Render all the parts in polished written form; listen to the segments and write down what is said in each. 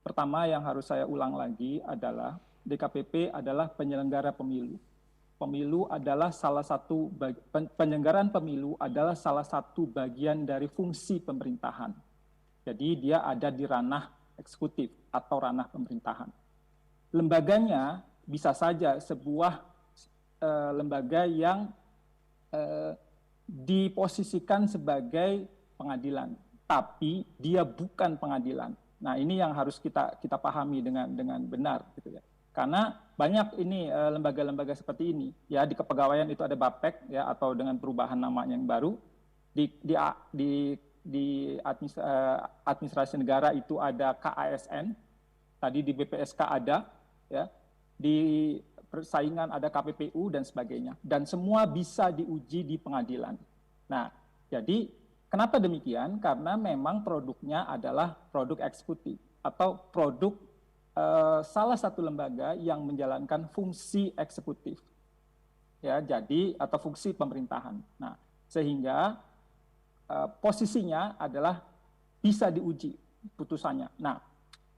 Pertama yang harus saya ulang lagi adalah DKPP adalah penyelenggara pemilu. Pemilu adalah salah satu penyelenggaraan pemilu adalah salah satu bagian dari fungsi pemerintahan. Jadi dia ada di ranah eksekutif atau ranah pemerintahan. Lembaganya bisa saja sebuah lembaga yang diposisikan sebagai pengadilan, tapi dia bukan pengadilan. Nah, ini yang harus kita pahami dengan benar gitu ya. Karena banyak ini lembaga-lembaga seperti ini ya, di kepegawaian itu ada BAPEK ya, atau dengan perubahan namanya yang baru, di administrasi negara itu ada KASN, tadi di BPSK ada ya, di persaingan ada KPPU dan sebagainya, dan semua bisa diuji di pengadilan. Nah, jadi kenapa demikian? Karena memang produknya adalah produk eksekutif atau produk salah satu lembaga yang menjalankan fungsi eksekutif, ya, jadi atau fungsi pemerintahan. Nah, sehingga posisinya adalah bisa diuji putusannya. Nah,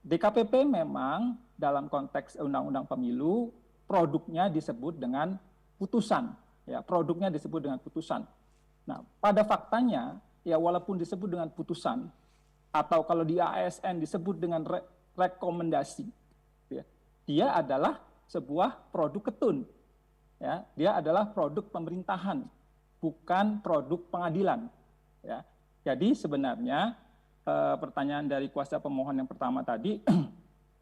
DKPP memang dalam konteks Undang-Undang Pemilu produknya disebut dengan putusan, ya, produknya disebut dengan putusan. Nah, pada faktanya ya, walaupun disebut dengan putusan atau kalau di ASN disebut dengan rekomendasi, ya, dia adalah sebuah produk ketun, ya, dia adalah produk pemerintahan, bukan produk pengadilan, ya. Jadi sebenarnya pertanyaan dari kuasa pemohon yang pertama tadi,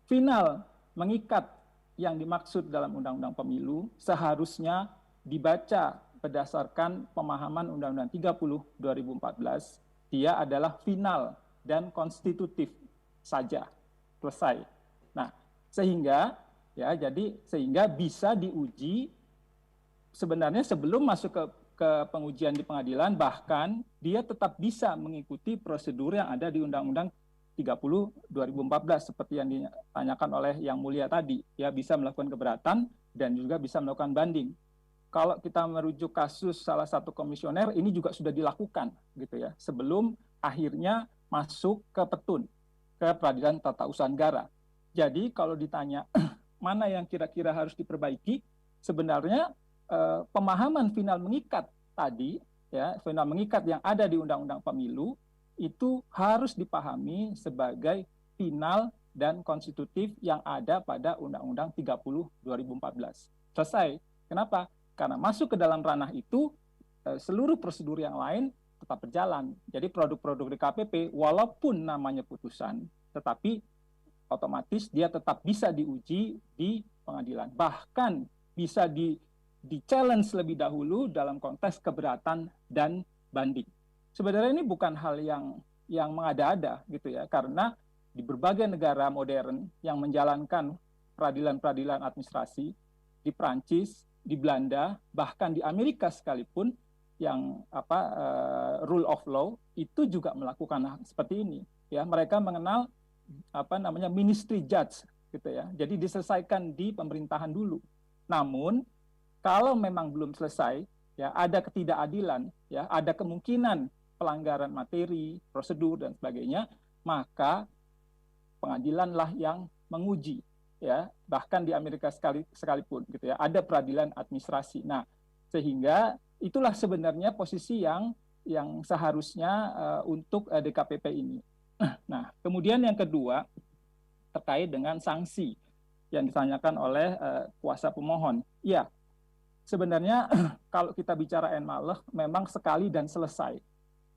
final mengikat yang dimaksud dalam Undang-Undang Pemilu seharusnya dibaca berdasarkan pemahaman Undang-Undang 30 2014, dia adalah final dan konstitutif saja, selesai. Nah, sehingga ya, jadi sehingga bisa diuji sebenarnya sebelum masuk ke pengujian di pengadilan, bahkan dia tetap bisa mengikuti prosedur yang ada di Undang-Undang 30 2014 seperti yang ditanyakan oleh Yang Mulia tadi, ya, bisa melakukan keberatan dan juga bisa melakukan banding. Kalau kita merujuk kasus salah satu komisioner, ini juga sudah dilakukan gitu ya, sebelum akhirnya masuk ke petun, ke Peradilan Tata Usaha Negara. Jadi kalau ditanya mana yang kira-kira harus diperbaiki, sebenarnya pemahaman final mengikat tadi, ya, final mengikat yang ada di Undang-Undang Pemilu itu harus dipahami sebagai final dan konstitutif yang ada pada Undang-Undang 30 2014. Selesai. Kenapa? Karena masuk ke dalam ranah itu, seluruh prosedur yang lain tetap berjalan. Jadi produk-produk DKPP walaupun namanya putusan, tetapi otomatis dia tetap bisa diuji di pengadilan. Bahkan bisa di challenge lebih dahulu dalam konteks keberatan dan banding. Sebenarnya ini bukan hal yang mengada-ada gitu ya, karena di berbagai negara modern yang menjalankan peradilan-peradilan administrasi, di Prancis, di Belanda, bahkan di Amerika sekalipun, yang rule of law itu juga melakukan hal seperti ini, ya. Mereka mengenal ministry judge gitu ya. Jadi diselesaikan di pemerintahan dulu. Namun kalau memang belum selesai, ya, ada ketidakadilan, ya, ada kemungkinan pelanggaran materi, prosedur dan sebagainya, maka pengadilanlah yang menguji, ya. Bahkan di Amerika sekalipun gitu ya, ada peradilan administrasi. Nah, sehingga itulah sebenarnya posisi yang seharusnya untuk DKPP ini. Nah, kemudian yang kedua terkait dengan sanksi yang ditanyakan oleh kuasa pemohon. Ya, sebenarnya kalau kita bicara en-maleh memang sekali dan selesai,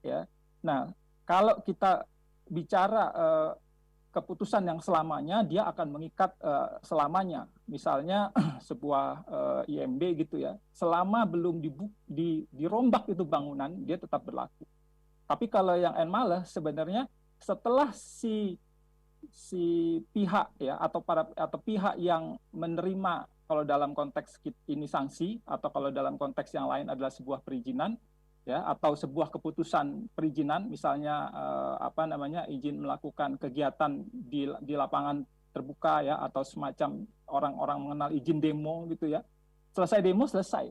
ya. Nah, kalau kita bicara keputusan yang selamanya, dia akan mengikat selamanya. Misalnya sebuah IMB gitu ya, selama belum dirombak itu bangunan, dia tetap berlaku. Tapi kalau yang en-maleh sebenarnya setelah si pihak, ya, atau pihak yang menerima, kalau dalam konteks ini sanksi, atau kalau dalam konteks yang lain adalah sebuah perizinan, ya, atau sebuah keputusan perizinan, misalnya izin melakukan kegiatan di lapangan terbuka, ya, atau semacam orang-orang mengenal izin demo gitu ya. Selesai demo, selesai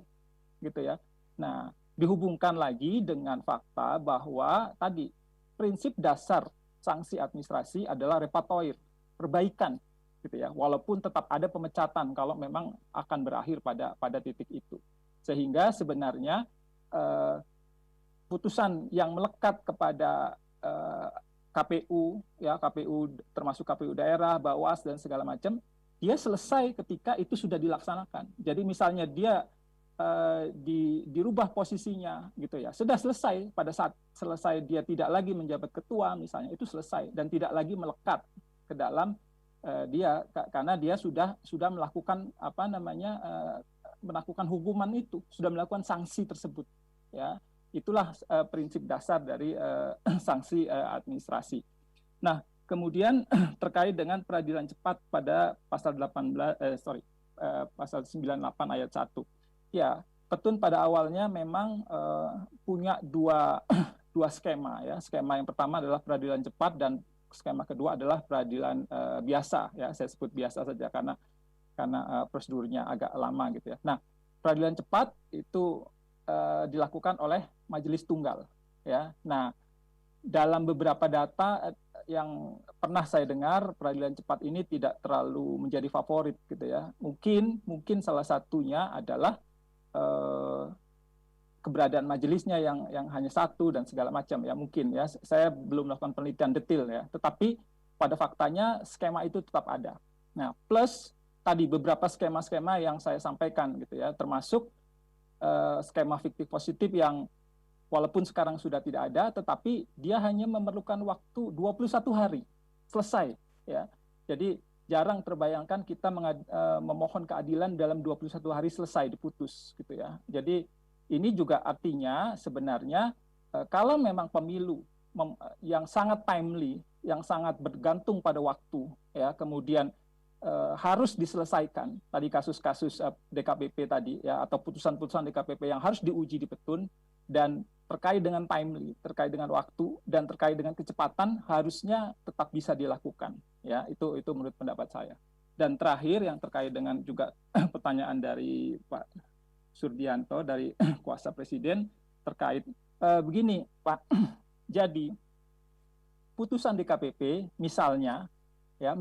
gitu ya. Nah, dihubungkan lagi dengan fakta bahwa tadi prinsip dasar sanksi administrasi adalah repertoire. perbaikan gitu ya, walaupun tetap ada pemecatan kalau memang akan berakhir pada titik itu. Sehingga sebenarnya putusan yang melekat kepada KPU ya, KPU termasuk KPU daerah, Bawas dan segala macam, dia selesai ketika itu sudah dilaksanakan. Jadi misalnya dia dirubah posisinya gitu ya, sudah selesai pada saat selesai dia tidak lagi menjabat ketua misalnya, itu selesai dan tidak lagi melekat ke dalam dia, karena dia sudah melakukan melakukan hukuman itu, sudah melakukan sanksi tersebut ya. Itulah prinsip dasar dari sanksi administrasi. Nah, kemudian terkait dengan peradilan cepat pada pasal 98 ayat 1. Ya, Petun pada awalnya memang punya dua skema ya. Skema yang pertama adalah peradilan cepat dan skema kedua adalah peradilan biasa ya. Saya sebut biasa saja karena prosedurnya agak lama gitu ya. Nah, peradilan cepat itu dilakukan oleh majelis tunggal ya. Nah, dalam beberapa data yang pernah saya dengar, peradilan cepat ini tidak terlalu menjadi favorit gitu ya. Mungkin salah satunya adalah keberadaan majelisnya yang hanya satu dan segala macam ya, mungkin ya. Saya belum melakukan penelitian detail ya, tetapi pada faktanya skema itu tetap ada. Nah, plus tadi beberapa skema-skema yang saya sampaikan gitu ya, termasuk skema fiktif positif yang walaupun sekarang sudah tidak ada, tetapi dia hanya memerlukan waktu 21 hari selesai ya. Jadi jarang terbayangkan kita memohon keadilan dalam 21 hari selesai diputus gitu ya. Jadi ini juga artinya sebenarnya kalau memang pemilu yang sangat timely, yang sangat bergantung pada waktu ya, kemudian harus diselesaikan tadi kasus-kasus DKPP tadi ya, atau putusan-putusan DKPP yang harus diuji di Petun dan terkait dengan timely, terkait dengan waktu dan terkait dengan kecepatan harusnya tetap bisa dilakukan ya. Itu menurut pendapat saya. Dan terakhir yang terkait dengan juga pertanyaan dari Pak Surdianto dari kuasa Presiden terkait begini Pak. Jadi putusan DKPP misalnya ya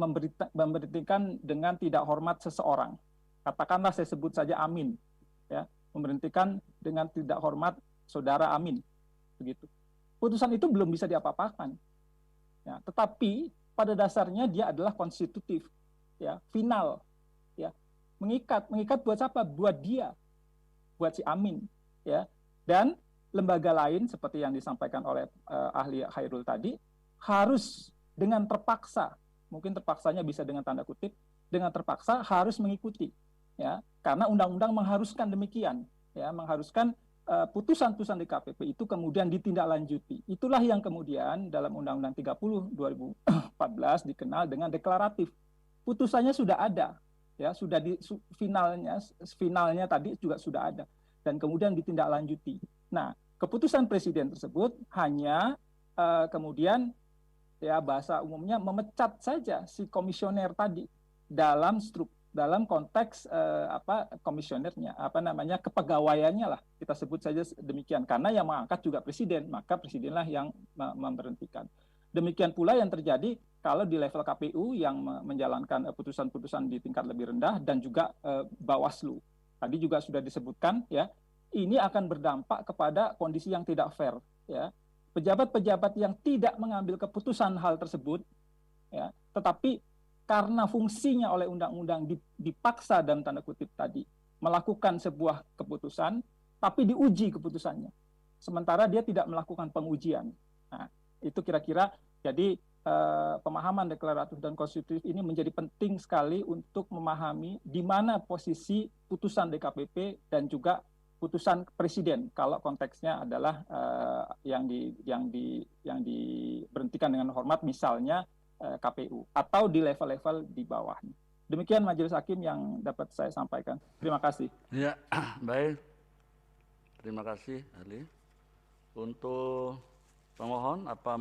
memberhentikan dengan tidak hormat seseorang. Katakanlah saya sebut saja Amin ya, memberhentikan dengan tidak hormat saudara Amin begitu. Putusan itu belum bisa diapa-apakan. Ya, tetapi pada dasarnya dia adalah konstitutif ya, final ya. Mengikat buat siapa? Buat dia. Buat si Amin ya. Dan lembaga lain seperti yang disampaikan oleh ahli Khairul tadi harus dengan terpaksa, mungkin terpaksanya bisa dengan tanda kutip, dengan terpaksa harus mengikuti ya, karena undang-undang mengharuskan demikian ya, mengharuskan putusan-putusan DKPP itu kemudian ditindaklanjuti. Itulah yang kemudian dalam Undang-Undang 30 2014 dikenal dengan deklaratif. Putusannya sudah ada ya, sudah di finalnya tadi juga sudah ada dan kemudian ditindaklanjuti. Nah, keputusan presiden tersebut hanya kemudian ya bahasa umumnya memecat saja si komisioner tadi dalam konteks komisionernya, kepegawaiannya lah, kita sebut saja demikian, karena yang mengangkat juga presiden, maka presidenlah yang memberhentikan. Demikian pula yang terjadi kalau di level KPU yang menjalankan putusan-putusan di tingkat lebih rendah dan juga Bawaslu. Tadi juga sudah disebutkan ya, ini akan berdampak kepada kondisi yang tidak fair ya. Pejabat-pejabat yang tidak mengambil keputusan hal tersebut ya, tetapi karena fungsinya oleh undang-undang dipaksa dalam tanda kutip tadi melakukan sebuah keputusan, tapi diuji keputusannya. Sementara dia tidak melakukan pengujian. Nah, itu kira-kira jadi pemahaman deklaratif dan konstitutif ini menjadi penting sekali untuk memahami di mana posisi putusan DKPP dan juga putusan presiden kalau konteksnya adalah yang diberhentikan dengan hormat misalnya KPU atau di level-level di bawahnya. Demikian Majelis Hakim yang dapat saya sampaikan. Terima kasih. Ya, baik. Terima kasih, ahli. Untuk pemohon, apa